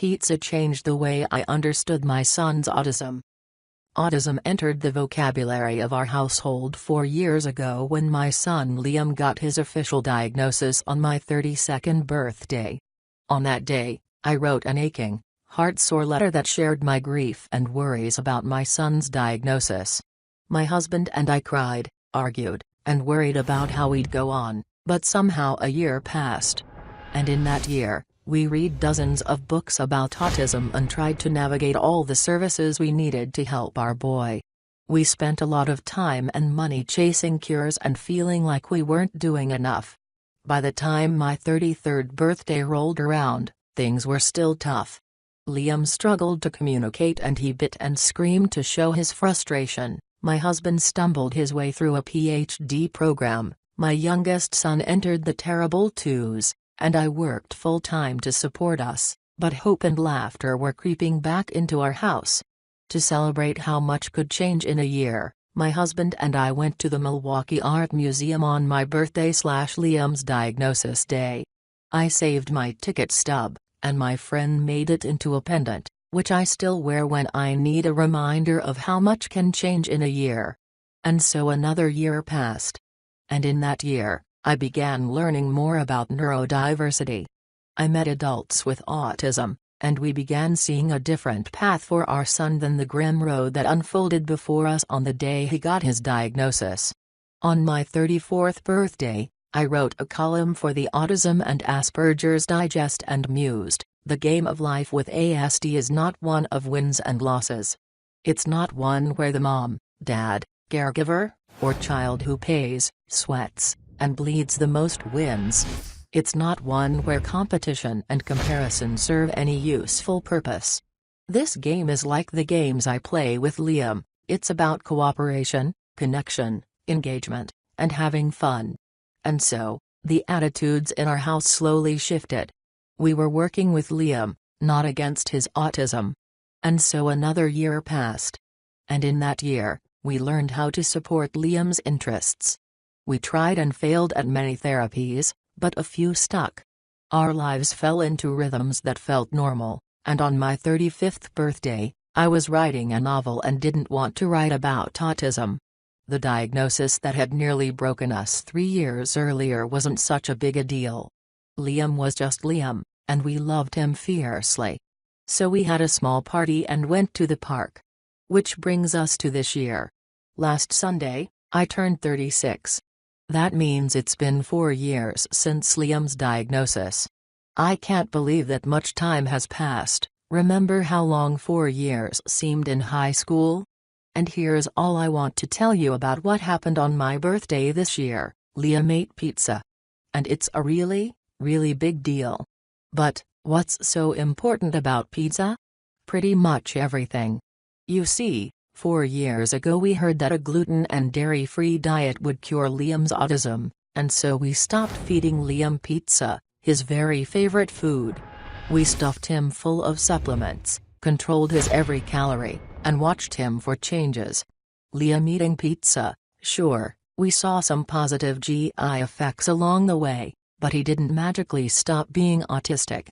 pizza changed the way I understood my son's autism. Autism entered the vocabulary of our household 4 years ago when my son Liam got his official diagnosis on my 32nd birthday. On that day, I wrote an aching, heart-sore letter that shared my grief and worries about my son's diagnosis. My husband and I cried, argued, and worried about how we'd go on, but somehow a year passed. And in that year, we read dozens of books about autism and tried to navigate all the services we needed to help our boy. We spent a lot of time and money chasing cures and feeling like we weren't doing enough. By the time my 33rd birthday rolled around, things were still tough. Liam struggled to communicate and he bit and screamed to show his frustration. My husband stumbled his way through a PhD program, my youngest son entered the terrible twos, and I worked full-time to support us, but hope and laughter were creeping back into our house. To celebrate how much could change in a year, my husband and I went to the Milwaukee Art Museum on my birthday/Liam's diagnosis day. I saved my ticket stub, and my friend made it into a pendant, which I still wear when I need a reminder of how much can change in a year. And so another year passed. And in that year, I began learning more about neurodiversity. I met adults with autism, and we began seeing a different path for our son than the grim road that unfolded before us on the day he got his diagnosis. On my 34th birthday, I wrote a column for the Autism and Asperger's Digest and mused, the game of life with ASD is not one of wins and losses. It's not one where the mom, dad, caregiver, or child who pays, sweats, and bleeds the most wins. It's not one where competition and comparison serve any useful purpose. This game is like the games I play with Liam, it's about cooperation, connection, engagement, and having fun. And so, the attitudes in our house slowly shifted. We were working with Liam, not against his autism. And so another year passed. And in that year, we learned how to support Liam's interests. We tried and failed at many therapies, but a few stuck. Our lives fell into rhythms that felt normal, and on my 35th birthday, I was writing a novel and didn't want to write about autism. The diagnosis that had nearly broken us 3 years earlier wasn't such a big a deal. Liam was just Liam, and we loved him fiercely. So we had a small party and went to the park. Which brings us to this year. Last Sunday, I turned 36. That means it's been 4 years since Liam's diagnosis. I can't believe that much time has passed. Remember how long 4 years seemed in high school? And here's all I want to tell you about what happened on my birthday this year. Liam ate pizza. And it's a really, really big deal. But, what's so important about pizza? Pretty much everything. You see, 4 years ago we heard that a gluten and dairy-free diet would cure Liam's autism, and so we stopped feeding Liam pizza, his very favorite food. We stuffed him full of supplements, controlled his every calorie, and watched him for changes. Liam eating pizza, sure, we saw some positive GI effects along the way, but he didn't magically stop being autistic.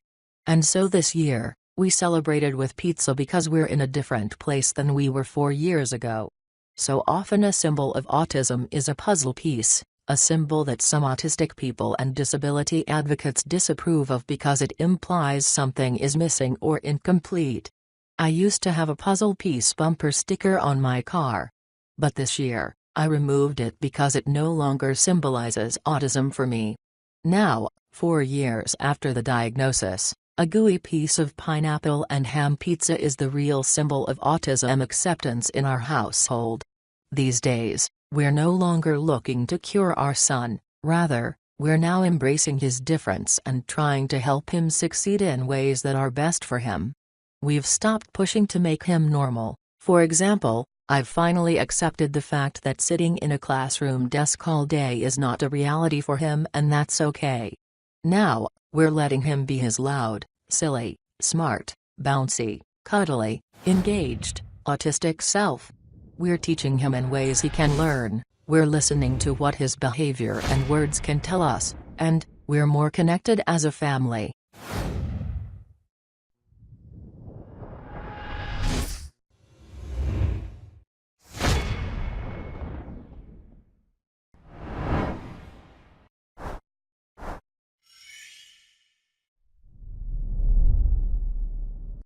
And so this year, we celebrated with pizza because we're in a different place than we were 4 years ago. So often a symbol of autism is a puzzle piece, a symbol that some autistic people and disability advocates disapprove of because it implies something is missing or incomplete. I used to have a puzzle piece bumper sticker on my car. But this year, I removed it because it no longer symbolizes autism for me. Now, 4 years after the diagnosis, a gooey piece of pineapple and ham pizza is the real symbol of autism acceptance in our household. These days, we're no longer looking to cure our son, rather, we're now embracing his difference and trying to help him succeed in ways that are best for him. We've stopped pushing to make him normal. For example, I've finally accepted the fact that sitting in a classroom desk all day is not a reality for him, and that's okay. Now, we're letting him be his loud, silly, smart, bouncy, cuddly, engaged, autistic self. We're teaching him in ways he can learn, we're listening to what his behavior and words can tell us, and we're more connected as a family.